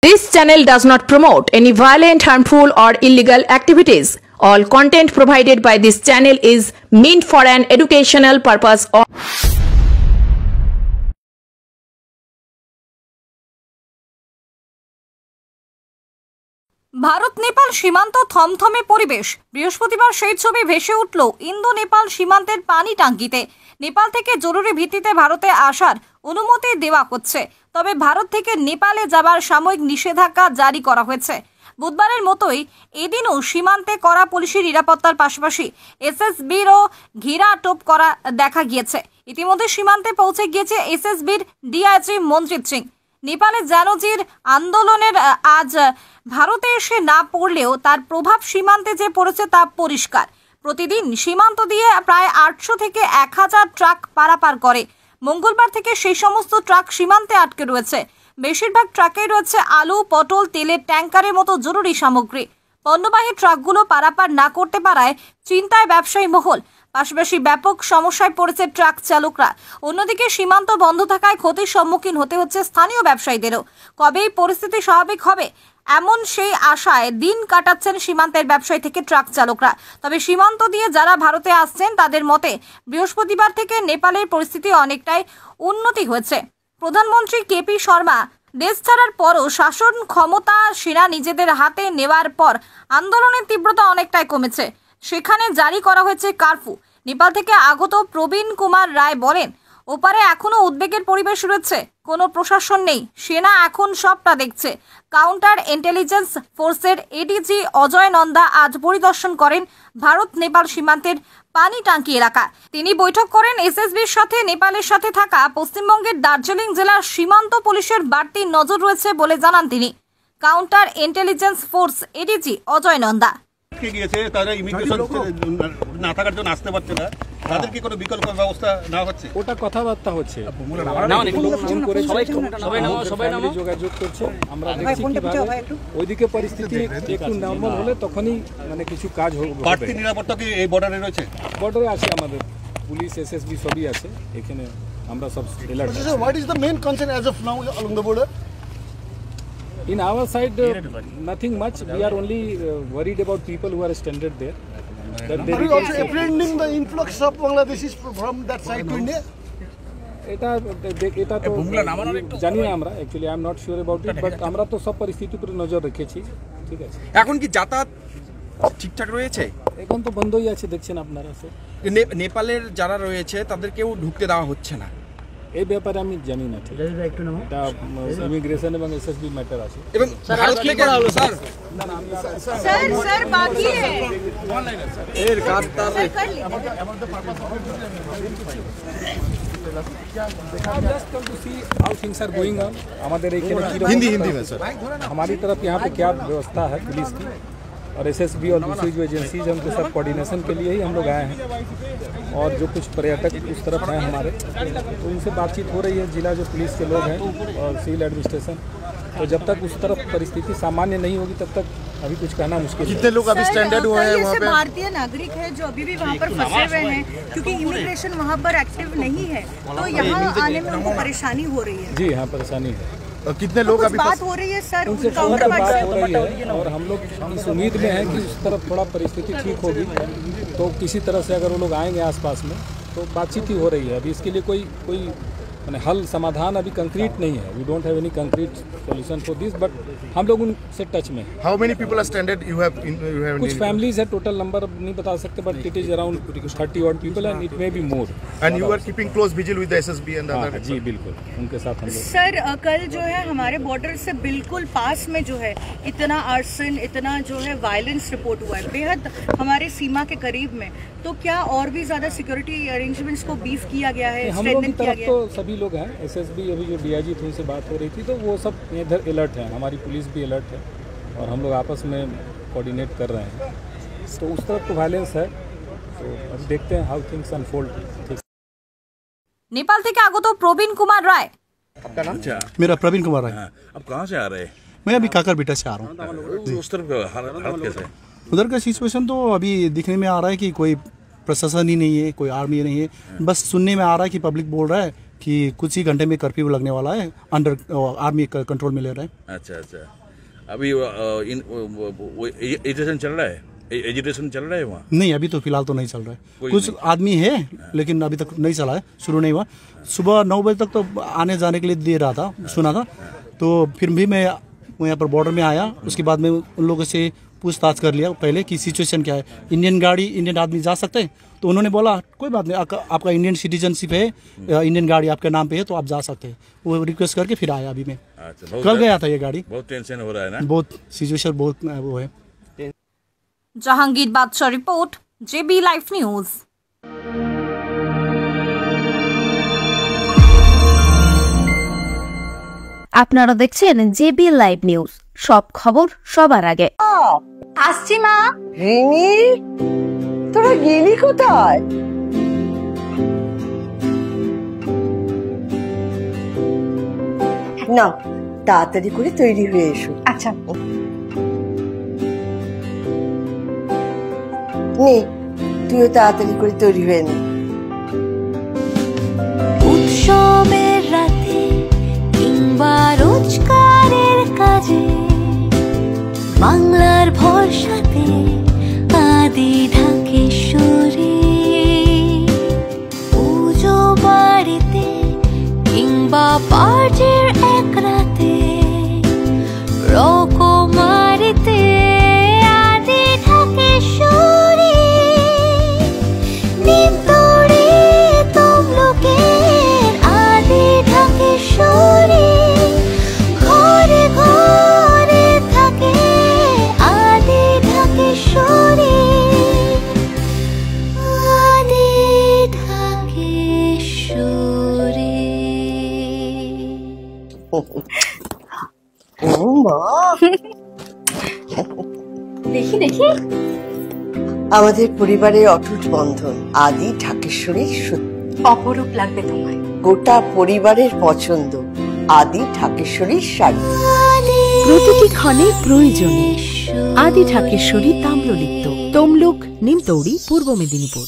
This channel does not promote any violent, harmful, or illegal activities. All content provided by this channel is meant for an educational purpose. Bharat Nepal সীমান্ত থমথমে পরিবেশ। বৃহস্পতিবার সেই ছবি ভেসে উঠল ইন্দো নেপাল সীমান্তের পানি টাঙ্কিতে। নেপাল থেকে জরুরি ভিত্তিতে ভারতে আসার অনুমতি দেওয়া হচ্ছে, তবে ভারত থেকে নেপালে যাবার সাময়িক নিষেধাজ্ঞা জারি করা হয়েছে। বুধবারের মতোই এদিনও সীমান্তে কড়া পুলিশি নিরাপত্তার পাশাপাশি এসএসবিরও ঘেরাটোপ করা দেখা গিয়েছে। ইতিমধ্যে সীমান্তে পৌঁছে গিয়েছে এসএসবির ডিআইজি মনজিৎ সিং। নেপালে জানোজির আন্দোলনের আজ ভারতে এসে না পড়লেও তার প্রভাব সীমান্তে যে পড়েছে তা পরিষ্কার। প্রতিদিন সীমান্ত দিয়ে প্রায় 800 থেকে 1000 ট্রাক পারাপার করে। মঙ্গলবার থেকে সেই সমস্ত ট্রাক সীমান্তে আটকে রয়েছে। বেশিরভাগ ট্রাকেই রয়েছে আলু, পটল, তেলের ট্যাঙ্কারের মতো জরুরি সামগ্রী। পণ্যবাহী ট্রাকগুলো পারাপার না করতে পারায় চিন্তায় ব্যবসায়ী মহল, পাশাপাশি ব্যাপক সমস্যায় পড়েছে ট্রাক চালকরা। অন্যদিকে সীমান্ত বন্ধ থাকায় ক্ষতির সম্মুখীন হতে হচ্ছে স্থানীয় ব্যবসায়ীদেরও। কবে এই পরিস্থিতি স্বাভাবিক হবে এমন সেই আশায় দিন কাটাচ্ছেন সীমান্তের ব্যবসায়ী থেকে ট্রাক চালকরা। তবে সীমান্ত দিয়ে যারা ভারতে আসছেন তাদের মতে বৃহস্পতিবার থেকে নেপালের পরিস্থিতি অনেকটাই উন্নতি হয়েছে। প্রধানমন্ত্রী কেপি শর্মা দেশ ছাড়ার পরও শাসন ক্ষমতা সেনা নিজেদের হাতে নেওয়ার পর আন্দোলনের তীব্রতা অনেকটাই কমেছে। সেখানে জারি করা হয়েছে কারফিউ। নেপাল থেকে আগত প্রবীণ কুমার রায় বলেন, ওপারে এখনো উদ্বেগের পরিবেশ রয়েছে, কোনো প্রশাসন নেই, সেনা এখন সবটা দেখছে। কাউন্টার ইন্টেলিজেন্স ফোর্সের এডিজি অজয় নন্দা আজ পরিদর্শন করেন ভারত নেপাল সীমান্তের পানি টাঙ্কি এলাকা। তিনি বৈঠক করেন এসএসবির সাথে। নেপালের সাথে থাকা পশ্চিমবঙ্গের দার্জিলিং জেলার সীমান্ত পুলিশের বাড়তি নজর রয়েছে বলে জানান তিনি। Counter intelligence force ADG Ajay Nanda গিয়েছে, তারা ইমিগ্রেশন না থাকার জন্য আসতে পারছে না, তাদের কি কোনো বিকল্প ব্যবস্থা না হচ্ছে? ওটা কথাবার্তা হচ্ছে, সবাই যোগাযোগ করছে। আমরা দেখছি কিভাবে ওইদিকে পরিস্থিতি একটু নর্মাল হলে তখনই মানে কিছু কাজ হবে। বাড়তি নিরাপত্তা কি এই বর্ডারে রয়েছে? বর্ডারে আছে আমাদের পুলিশ, এসএসবি সবই আছে এখানে। আমরা সব alert. What is the main concern as of now along the border? In our side, nothing much. We are only worried about people who are stranded there. That they are you also apprehending the influx of Bangladeshis from that side to India? এটা তো জানি না আমরা, actually I am not sure about it, but আমরা তো সব পরিস্থিতির উপরে নজর রেখেছি। ঠিক আছে, এখন কি যাতায়াত ঠিকঠাক রয়েছে? এখন তো বন্ধই আছে, দেখছেন আপনারা। নেপালের যারা রয়েছে তাদেরকেও ঢুকতে দেওয়া হচ্ছে না, এই ব্যাপারে আমি জানি না। ঠিক আছে, এটা ইমিগ্রেশন এবং এসএসবি ম্যাটার আছে। এবং ভারত থেকে স্যার স্যার বাকি এর কাজ তার हमारे हिंदी में सर हमारी तरफ यहाँ पे क्या व्यवस्था है पुलिस की और एसएसबी और दूसरी जो एजेंसीज हैं उनके साथ कोऑर्डिनेशन के लिए ही हम लोग आए हैं। और जो कुछ पर्यटक उस तरफ हैं हमारे, तो उनसे बातचीत हो रही है। जिला जो पुलिस के लोग हैं और सिविल एडमिनिस्ट्रेशन, तो जब तक उस तरफ परिस्थिति सामान्य नहीं होगी तब तक अभी कुछ कहना मुश्किल है। कितने लोग अभी स्टैंडर्ड हुए हैं वहाँ पे? भारतीय नागरिक है जो अभी भी वहाँ पर फंसे हुए हैं, क्योंकि इमिग्रेशन वहाँ पर एक्टिव नहीं है, तो यहाँ आने में उनको परेशानी हो रही है। जी हाँ, परेशानी है। कितने लोग अभी बात हो रही है सर? उनसे बात हो रही है और हम लोग इस उम्मीद में हैं कि उस तरफ थोड़ा परिस्थिति ठीक होगी, तो किसी तरह से अगर वो लोग आएंगे आसपास में तो बातचीत ही हो रही है। अभी इसके लिए कोई हल समाधान अभी कंक्रीट नहीं है। We don't have any concrete solution for this, but हम लोग उनसे टच में। How many people are standard you have? कुछ फैमिलीज है, टोटल नंबर नहीं बता सकते, but it is around 30 odd people and it may be more. And you are keeping close vigil with the SSB and other? जी बिल्कुल, उनके साथ हम लोग। सर कल जो है हमारे बॉर्डर से बिल्कुल पास में जो है इतना आर्सन, इतना जो है वायलेंस रिपोर्ट हुआ है बेहद हमारे सीमा के करीब में, तो क्या और भी ज्यादा सिक्योरिटी अरेंजमेंट्स को बीफ किया गया है? हम लोग की तरफ तो सभी लोग हैं, एसएसबी अभी जो डीआईजी थी उनसे बात हो रही थी, तो वो सब इधर अलर्ट है। हमारी पुलिस भी अलर्ट है और हम लोग आपस में कोऑर्डिनेट कर रहे हैं। तो उस तरफ तो वायलेंस है, तो अब देखते हैं हाउ थिंग्स अनफोल्ड। नेपाल থেকে আগত প্রবীণ কুমার রায়। आपका नाम? मेरा प्रवीण कुमार है। अब कहाँ से आ रहे हैं? मैं अभी काकरबिटा से आ रहा हूँ। उस तरफ हालत कैसे है? उधर का सिचुएशन तो अभी दिखने में आ रहा है कि कोई प्रशासन ही नहीं है, कोई आर्मी नहीं है। बस सुनने में आ रहा है कि पब्लिक बोल रहा है कि कुछ ही घंटे में कर्फ्यू लगने वाला है, अंडर आर्मी कंट्रोल में ले रहे हैं। अच्छा अच्छा, अभी एजिटेशन चल रहा है, एजिटेशन चल रहा है वहाँ? नहीं, अभी तो फिलहाल तो नहीं चल रहा है। कुछ आदमी है लेकिन अभी तक नहीं चला है, शुरू नहीं हुआ। सुबह 9 बजे तक तो आने जाने के लिए दे रहा था, सुना था। तो फिर भी मैं यहाँ पर बॉर्डर में आया, उसके बाद में उन लोगों से पूछताछ कर लिया पहले कि सिचुएशन क्या है, इंडियन गाड़ी, इंडियन आदमी जा सकते हैं? तो उन्होंने बोला कोई बात नहीं, आपका इंडियन सिटीजनशिप है, इंडियन गाड़ी आपके नाम पे है तो आप जा सकते हैं। वो रिक्वेस्ट करके फिर आया अभी मैं। अच्छा, कल गया था ये गाड़ी। बहुत टेंशन हो रहा है ना? बहुत सिचुएशन बहुत वो है। জাহাঙ্গীর বাদশাহ রিপোর্ট, জেবি লাইভ নিউজ। আপনারা দেখছেন জেবি লাইভ নিউজ, সব খবর সবার আগে। আসছি মা। রিমি, তোরা গেলি কোথায়? না, তাড়াতাড়ি করে তৈরি হয়ে এসো। আচ্ছা। নে, তুইও তাড়াতাড়ি করে তৈরি হয়ে নে। উৎসবের রাতে কিংবা রোজকারের কাজে বাংলার ভরসাতে আদি ঢাকেশ্বরী, পুজো বাড়িতে কিংবা পার্টির এক রাতে রকমারিতে আদি ঢাকেশ্বরী, নিমতড়ি তমলুকের আদি ঢাকেশ্বরী, ঘরে ঘরে থাকে আদি ঢাকেশ্বরী, আদি ঢাকেশ্বরী। ও মা, দেখি দেখি, আমাদের পরিবারের অটুট বন্ধন আদি ঢাকেশ্বরীর অপরূপ লাগবে তোমায়। গোটা পরিবারের পছন্দ আদি ঢাকেশ্বরীর শাড়ি। প্রতিটি ক্ষণে প্রয়োজনে আদি ঢাকেশ্বরী তাম্রলিপ্ত, তমলুক, নিমতৌড়ি, পূর্ব মেদিনীপুর।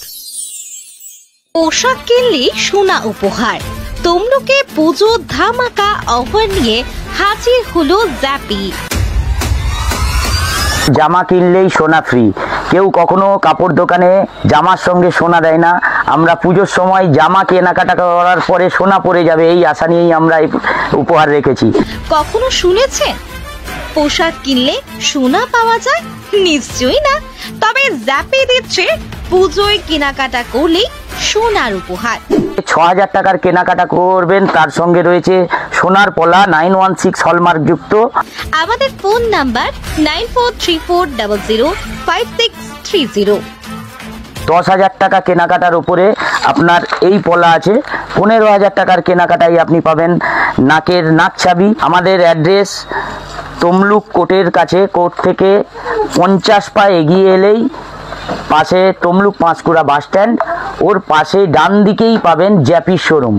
পোশাক কিনলে সোনা উপহার, তমলুকে পুজো ধামাকা অফার নিয়ে হাজির হলো জ্যাপি। জামা কিনলেই সোনা ফ্রি। কেউ কখনো কাপড় দোকানে জামার সঙ্গে সোনা দেয় না। আমরা পুজোর সময় জামা কেনাকাটা করার পরে সোনা পরে যাবে এই আশা নিয়েই আমরা উপহার রেখেছি। কখনো শুনেছেন পোশাক কিনলে সোনা পাওয়া যায়? নিশ্চয়ই না। তবে জ্যাপি দিচ্ছে পুজোয় কেনাকাটা করলেই সোনার উপহার। ৬,০০০ টাকার কেনাকাটা করবেন, তার সঙ্গে রয়েছে সোনার পলা 916 হলমার্ক যুক্ত। আমাদের ফোন নাম্বার 9434005630। ১০,০০০ টাকা কেনাকাটার উপরে আপনার এই পলা আছে। ১৫,০০০ টাকার কেনাকাটায় আপনি পাবেন নাকের নাক ছাবি। আমাদের অ্যাড্রেস তমলুক কোর্টের কাছে, কোর্ট থেকে 50 পা এগিয়ে এলেই পাশে তমলুক পাঁশকুড়া বাস স্ট্যান্ড, ওর পাশে ডান দিকেই পাবেন জ্যাপির শোরুম।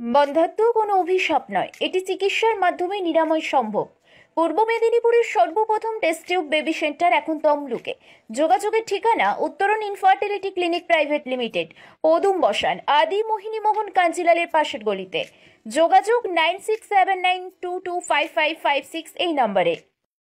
বন্ধ্যাত্ব কোনো অভিশাপ নয়, এটি চিকিৎসার মাধ্যমে নিরাময় সম্ভব। পূর্ব মেদিনীপুরের সর্বপ্রথম টেস্ট টিউব বেবি সেন্টার এখন তমলুকে। যোগাযোগের ঠিকানা উত্তরণ ইনফার্টিলিটি ক্লিনিক প্রাইভেট লিমিটেড, পদুম বসান, আদি মোহিনী মোহন কাঞ্জিলালের পাশের গলিতে। যোগাযোগ 9679225556 এই নম্বরে।